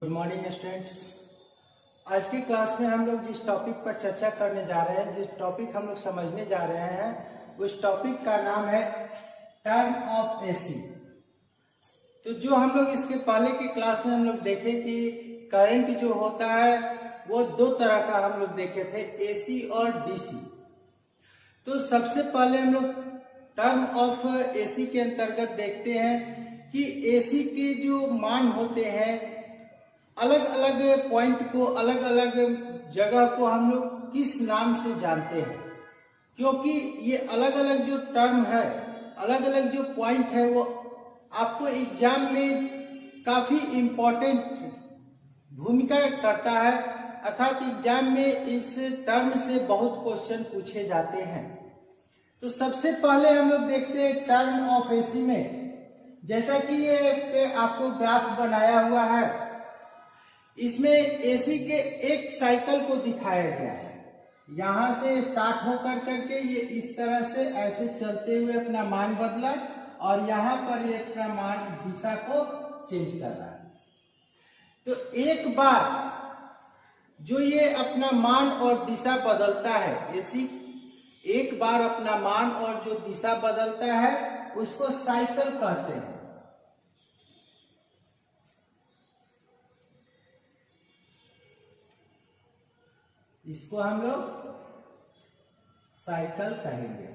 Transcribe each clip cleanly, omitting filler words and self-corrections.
Good morning students. आज की class में हम लोग जिस टॉपिक पर चर्चा करने जा रहे हैं, जिस टॉपिक हम लोग समझने जा रहे हैं, उस टॉपिक का नाम है टर्म ऑफ एसी। तो जो हम लोग इसके पहले की क्लास में हम लोग देखे कि करंट जो होता है वो दो तरह का हम लोग देखे थे, एसी और डीसी। तो सबसे पहले हम लोग टर्म ऑफ एसी के अंतर्गत देखते हैं कि एसी के जो मान होते हैं, अलग अलग पॉइंट को, अलग अलग जगह को हम लोग किस नाम से जानते हैं, क्योंकि ये अलग अलग जो टर्म है, अलग अलग जो पॉइंट है, वो आपको एग्जाम में काफी इम्पोर्टेंट भूमिका करता है। अर्थात एग्जाम में इस टर्म से बहुत क्वेश्चन पूछे जाते हैं। तो सबसे पहले हम लोग देखते हैं टर्म ऑफ एसी में। जैसा कि ये आपको ग्राफ बनाया हुआ है, इसमें एसी के एक साइकिल को दिखाया गया है। यहां से स्टार्ट होकर करके ये इस तरह से ऐसे चलते हुए अपना मान बदला और यहाँ पर ये अपना मान दिशा को चेंज कर रहा है। तो एक बार जो ये अपना मान और दिशा बदलता है, एसी एक बार अपना मान और जो दिशा बदलता है उसको साइकिल कहते हैं। इसको हम लोग साइकिल कहेंगे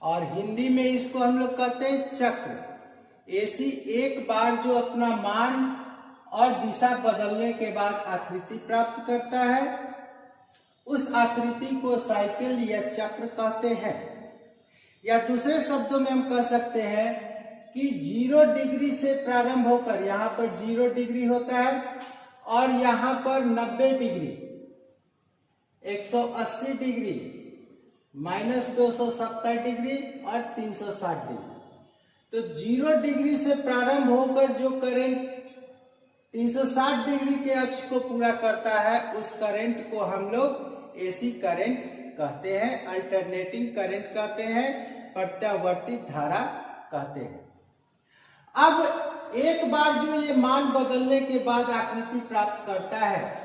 और हिंदी में इसको हम लोग कहते हैं चक्र। एसी एक बार जो अपना मान और दिशा बदलने के बाद आकृति प्राप्त करता है, उस आकृति को साइकिल या चक्र कहते हैं। या दूसरे शब्दों में हम कह सकते हैं कि 0 डिग्री से प्रारंभ होकर, यहाँ पर 0 डिग्री होता है और यहाँ पर 90 डिग्री, 180 डिग्री, -270 डिग्री और 360 डिग्री। तो 0 डिग्री से प्रारंभ होकर जो करंट 360 डिग्री के अक्ष को पूरा करता है, उस करंट को हम लोग एसी करंट कहते हैं, अल्टरनेटिंग करंट कहते हैं, प्रत्यावर्ती धारा कहते हैं। अब एक बार जो ये मान बदलने के बाद आकृति प्राप्त करता है,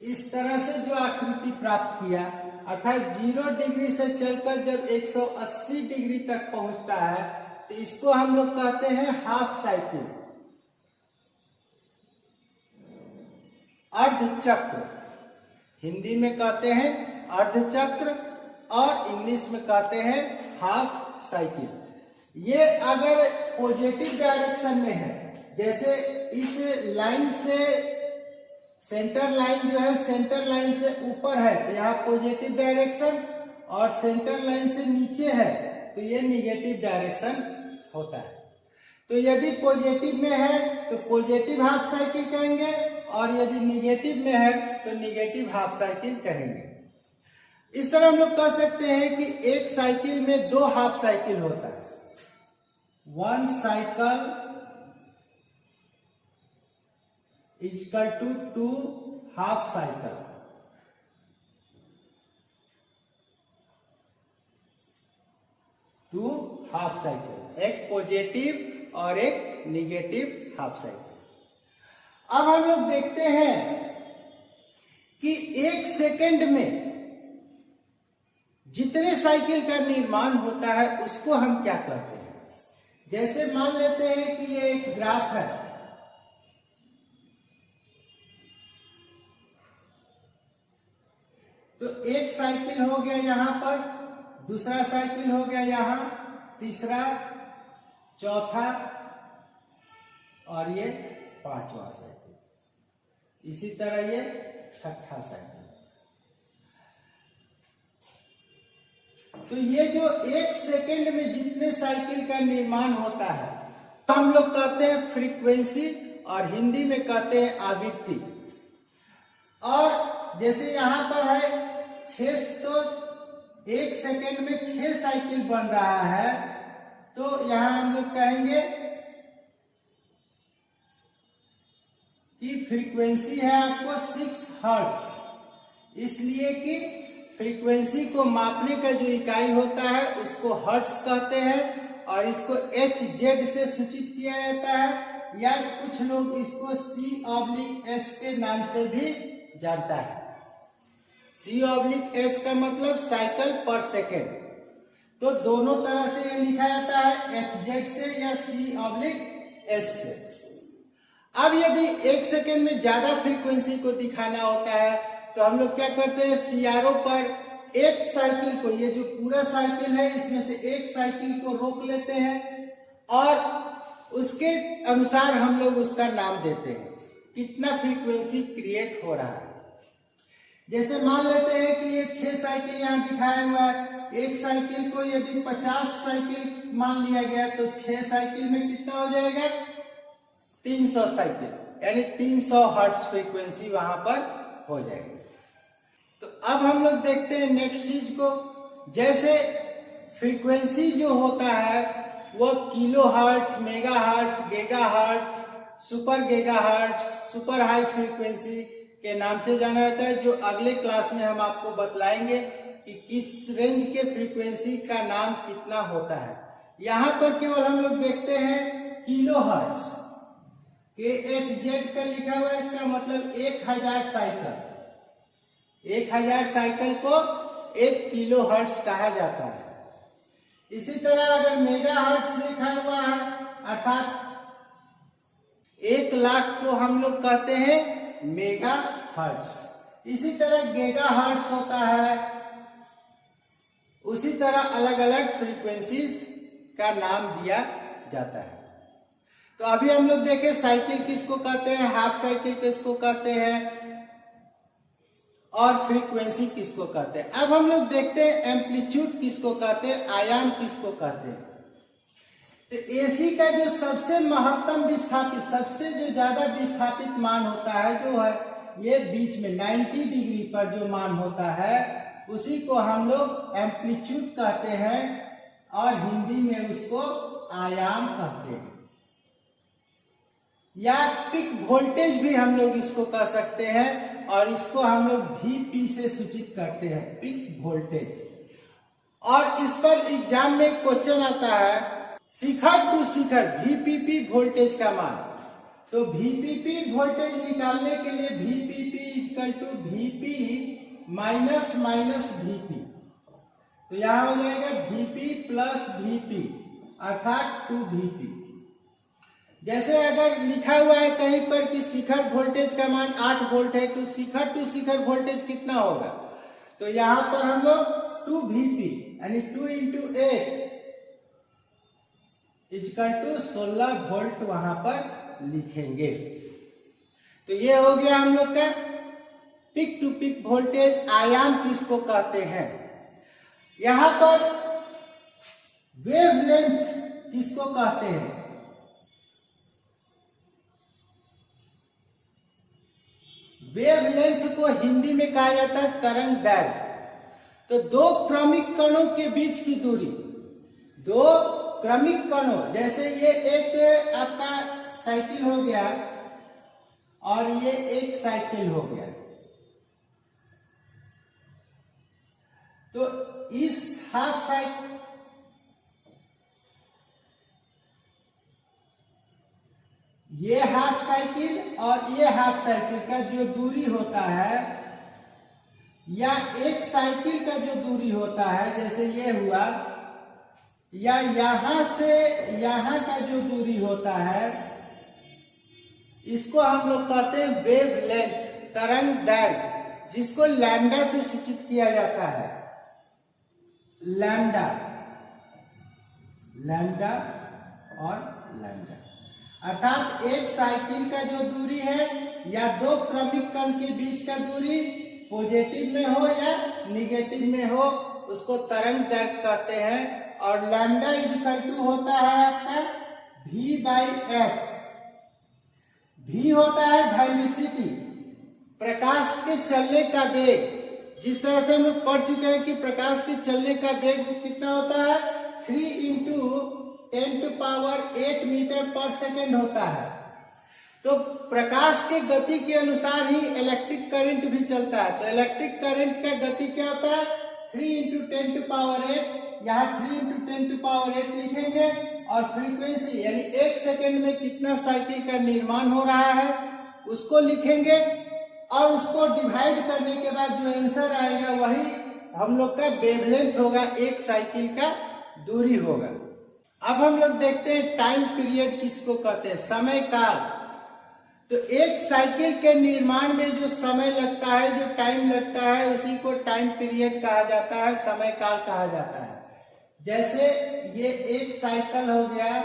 इस तरह से जो आकृति प्राप्त किया, अर्थात 0 डिग्री से चलकर जब 180 डिग्री तक पहुंचता है, तो इसको हम लोग कहते हैं हाफ साइकिल, अर्धचक्र। हिंदी में कहते हैं अर्धचक्र और इंग्लिश में कहते हैं हाफ साइकिल। ये अगर पॉजिटिव डायरेक्शन में है, जैसे इस लाइन से सेंटर लाइन जो है, सेंटर लाइन से ऊपर है तो यहाँ पॉजिटिव डायरेक्शन, और सेंटर लाइन से नीचे है तो ये निगेटिव डायरेक्शन होता है। तो यदि पॉजिटिव में है तो पॉजिटिव हाफ साइकिल कहेंगे, और यदि निगेटिव में है तो निगेटिव हाफ साइकिल कहेंगे। इस तरह हम लोग कह सकते हैं कि एक साइकिल में 2 हाफ साइकिल होता है। 1 cycle equal to 2 half cycle. Two half cycle, एक पॉजिटिव और एक निगेटिव हाफ साइकिल। अब हम लोग देखते हैं कि 1 सेकंड में जितने साइकिल का निर्माण होता है उसको हम क्या कहते हैं। जैसे मान लेते हैं कि ये एक ग्राफ है, तो एक साइकिल हो गया यहां पर, दूसरा साइकिल हो गया यहां, तीसरा, चौथा और ये 5वां साइकिल। इसी तरह ये 6ठा साइकिल। तो ये जो 1 सेकंड में जितने साइकिल का निर्माण होता है तो हम लोग कहते हैं फ्रीक्वेंसी, और हिंदी में कहते हैं आवृत्ति। और जैसे यहां पर है 6, तो 1 सेकंड में 6 साइकिल बन रहा है, तो यहां हम लोग कहेंगे कि फ्रीक्वेंसी है आपको 6 हर्ट्ज। इसलिए कि फ्रीक्वेंसी को मापने का जो इकाई होता है उसको हर्ट्ज कहते हैं, और इसको HZ से सूचित किया जाता है। या कुछ लोग इसको C/S के नाम से भी जानता है। C/S का मतलब साइकिल पर सेकेंड। तो दोनों तरह से ये लिखा जाता है, HZ से या C/S से। अब यदि 1 सेकेंड में ज्यादा फ्रीक्वेंसी को दिखाना होता है तो हम लोग क्या करते हैं, CRO पर एक साइकिल को, ये जो पूरा साइकिल है इसमें से एक साइकिल को रोक लेते हैं और उसके अनुसार हम लोग उसका नाम देते हैं, कितना फ्रीक्वेंसी क्रिएट हो रहा है। जैसे मान लेते हैं कि ये 6 साइकिल यहाँ दिखाया हुआ है, एक साइकिल को यदि 50 साइकिल मान लिया गया तो 6 साइकिल में कितना हो जाएगा, 300 साइकिल, यानी 300 हर्ट्ज फ्रीक्वेंसी वहां पर हो जाएगी। तो अब हम लोग देखते हैं नेक्स्ट चीज को। जैसे फ्रीक्वेंसी जो होता है वो kilo hertz, mega hertz, giga hertz, super giga hertz, super high frequency के नाम से जाना जाता है, जो अगले क्लास में हम आपको बतलाएंगे कि किस रेंज के फ्रीक्वेंसी का नाम कितना होता है। यहाँ पर केवल हम लोग देखते हैं किलो हर्ट्ज, KHZ का लिखा हुआ है, इसका मतलब 1000 साइकिल। 1000 साइकिल को 1 किलो हर्ट्ज कहा जाता है। इसी तरह अगर मेगा हर्ट्ज लिखा हुआ है, अर्थात 1 लाख को हम लोग कहते हैं मेगा हर्ट्ज। इसी तरह गीगा हर्ट्ज होता है। उसी तरह अलग अलग फ्रीक्वेंसीज का नाम दिया जाता है। तो अभी हम लोग देखें साइकिल किसको कहते हैं, हाफ साइकिल किसको कहते हैं और फ्रीक्वेंसी किसको कहते हैं। अब हम लोग देखते हैं एम्पलीट्यूड किसको कहते हैं, आयाम किसको कहते हैं। तो एसी का जो सबसे महत्तम विस्थापित, सबसे जो ज्यादा विस्थापित मान होता है जो है ये बीच में 90 डिग्री पर जो मान होता है उसी को हम लोग एम्पलीट्यूड कहते हैं और हिंदी में उसको आयाम कहते हैं, या पिक वोल्टेज भी हम लोग इसको कह सकते हैं और इसको हम लोग VP से सूचित करते हैं, पिक वोल्टेज। और इस पर एग्जाम में क्वेश्चन आता है शिखर टू शिखर VPP वोल्टेज का मान। तो VPP वोल्टेज निकालने के लिए VPP equal to VP minus minus VP, तो यहां हो जाएगा VP प्लस VP अर्थात 2VP। जैसे अगर लिखा हुआ है कहीं पर कि शिखर वोल्टेज का मान 8 वोल्ट है तो शिखर टू शिखर वोल्टेज कितना होगा, तो यहां पर हम लोग 2VP यानी 2 × 8 इक्वल टू 16 वोल्ट वहां पर लिखेंगे। तो ये हो गया हम लोग का पिक टू पिक वोल्टेज। आयाम किसको कहते हैं, यहां पर वेवलेंथ किसको कहते हैं, वेवलेंथ को हिंदी में कहा जाता है तरंग दैर्घ्य। तो दो क्रमिक कणों के बीच की दूरी, दो क्रमिक कणों, जैसे ये एक आपका साइकिल हो गया और ये एक साइकिल हो गया, तो इस हाफ साइकिल, ये हाफ साइकिल और ये हाफ साइकिल का जो दूरी होता है, या एक साइकिल का जो दूरी होता है, जैसे ये हुआ, या यहां से यहां का जो दूरी होता है, इसको हम लोग कहते हैं वेवलेंथ, तरंग दैर्घ्य, जिसको लैम्डा से सूचित किया जाता है। लैम्डा, लैम्डा और लैम्डा, अर्थात एक साइकिल का जो दूरी है या दो क्रमिक कण के बीच का दूरी पॉजिटिव में हो या निगेटिव में हो, उसको तरंग दैर्घ्य कहते हैं। और लैम्डा इक्वल टू होता है आपका V/f। V होता है वेलोसिटी, प्रकाश के चलने का वेग। जिस तरह से हम लोग पढ़ चुके हैं कि प्रकाश के चलने का वेग कितना होता है, 3 × 10⁸ मीटर पर सेकेंड होता है। तो प्रकाश के गति के अनुसार ही इलेक्ट्रिक करंट भी चलता है। तो इलेक्ट्रिक करंट का गति क्या होता है, 3 × 10⁸। यहाँ 3 × 10⁸ लिखेंगे और फ्रीक्वेंसी यानी 1 सेकंड में कितना साइकिल का निर्माण हो रहा है उसको लिखेंगे और उसको डिवाइड करने के बाद जो आंसर आएगा वही हम लोग का वेवलेंथ होगा, एक साइकिल का दूरी होगा। अब हम लोग देखते हैं टाइम पीरियड किसको कहते हैं, समय काल। तो एक साइकिल के निर्माण में जो समय लगता है, जो टाइम लगता है, उसी को टाइम पीरियड कहा जाता है, समय काल कहा जाता है। जैसे ये एक साइकिल हो गया,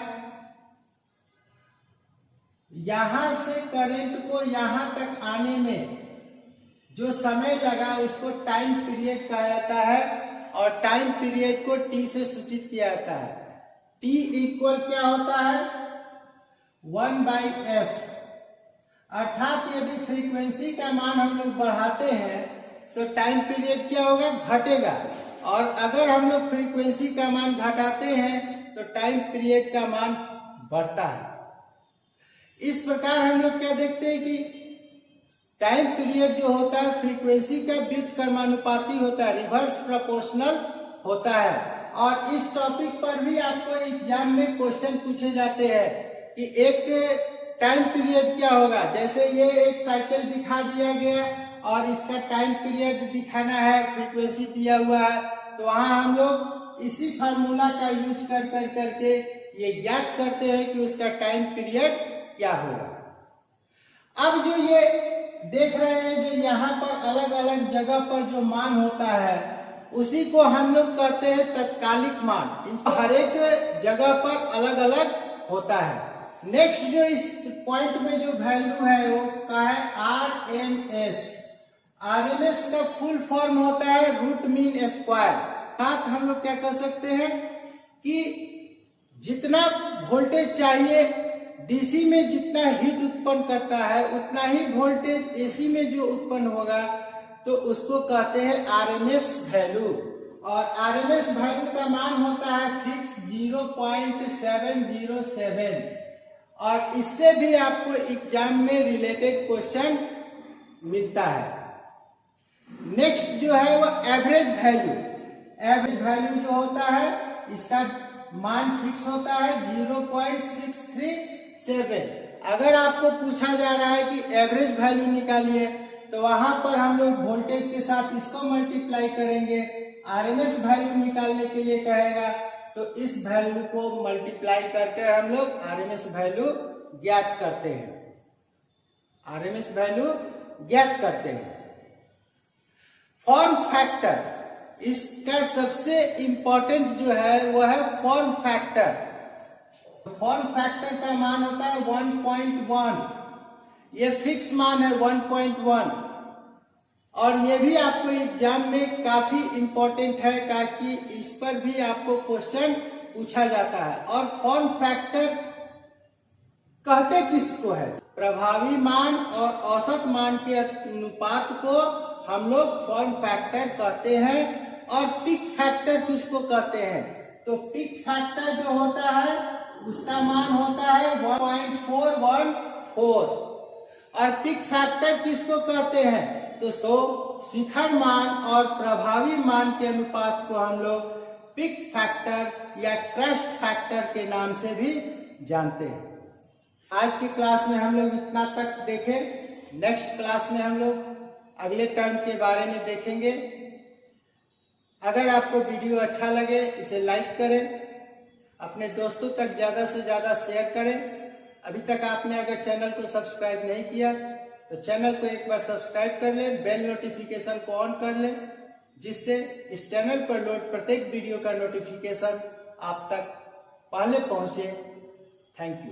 यहां से करंट को यहां तक आने में जो समय लगा उसको टाइम पीरियड कहा जाता है और टाइम पीरियड को टी से सूचित किया जाता है। टी इक्वल क्या होता है 1/f। अर्थात यदि फ्रीक्वेंसी का मान हम लोग बढ़ाते हैं तो टाइम पीरियड क्या होगा, घटेगा, और अगर हम लोग फ्रीक्वेंसी का मान घटाते हैं तो टाइम पीरियड का मान बढ़ता है। इस प्रकार हम लोग क्या देखते हैं कि टाइम पीरियड जो होता है फ्रीक्वेंसी का व्युत्क्रमानुपाती होता है, रिवर्स प्रोपोर्शनल होता है। और इस टॉपिक पर भी आपको एग्जाम में क्वेश्चन पूछे जाते हैं कि एक टाइम पीरियड क्या होगा। जैसे ये एक साइकिल दिखा दिया गया और इसका टाइम पीरियड दिखाना है, फ्रीक्वेंसी दिया हुआ है, तो वहां हम लोग इसी फार्मूला का यूज कर करके ये ज्ञात करते हैं कि उसका टाइम पीरियड क्या होगा। अब जो ये देख रहे हैं, जो यहाँ पर अलग अलग जगह पर जो मान होता है उसी को हम लोग कहते हैं तत्कालिक मान। हर एक जगह पर अलग अलग होता है। नेक्स्ट जो इस पॉइंट में जो वैल्यू है वो का है RMS। RMS का फुल फॉर्म होता है रूट मीन स्क्वायर। साथ हम लोग क्या कर सकते हैं कि जितना वोल्टेज चाहिए, डीसी में जितना हीट उत्पन्न करता है उतना ही वोल्टेज एसी में जो उत्पन्न होगा तो उसको कहते हैं आरएमएस वैल्यू। और आरएमएस वैल्यू का मान होता है फिक्स 0.707। और इससे भी आपको एग्जाम में रिलेटेड क्वेश्चन मिलता है। नेक्स्ट जो है वो एवरेज वैल्यू। एवरेज वैल्यू जो होता है इसका मान फिक्स होता है 0.637। अगर आपको पूछा जा रहा है कि एवरेज वैल्यू निकालिए तो वहां पर हम लोग वोल्टेज के साथ इसको मल्टीप्लाई करेंगे। आरएमएस वैल्यू निकालने के लिए कहेगा तो इस वैल्यू को मल्टीप्लाई करके हम लोग आरएमएस वैल्यू ज्ञात करते हैं। आरएमएस वैल्यू ज्ञात करते हैं। फॉर्म फैक्टर, इसका सबसे इंपॉर्टेंट जो है वो है फॉर्म फैक्टर। फॉर्म फैक्टर का मान होता है 1.1। ये फिक्स मान है 1.1 और ये भी आपको एग्जाम में काफी इंपॉर्टेंट है ताकि इस पर भी आपको क्वेश्चन पूछा जाता है। और फॉर्म फैक्टर कहते किसको है, प्रभावी मान और औसत मान के अनुपात को हम लोग फॉर्म फैक्टर कहते हैं। और पिक फैक्टर किसको कहते हैं, तो पिक फैक्टर जो होता है उसका मान होता है 1.414। और पिक फैक्टर किसको कहते हैं, तो शिखर मान और प्रभावी मान के अनुपात को हम लोग पिक फैक्टर या क्रेस्ट फैक्टर के नाम से भी जानते हैं। आज की क्लास में हम लोग इतना तक देखें। नेक्स्ट क्लास में हम लोग अगले टर्म के बारे में देखेंगे। अगर आपको वीडियो अच्छा लगे इसे लाइक करें, अपने दोस्तों तक ज्यादा से ज्यादा शेयर करें। अभी तक आपने अगर चैनल को सब्सक्राइब नहीं किया तो चैनल को एक बार सब्सक्राइब कर लें, बेल नोटिफिकेशन को ऑन कर लें, जिससे इस चैनल पर लोड प्रत्येक वीडियो का नोटिफिकेशन आप तक पहले पहुंचे। Thank you.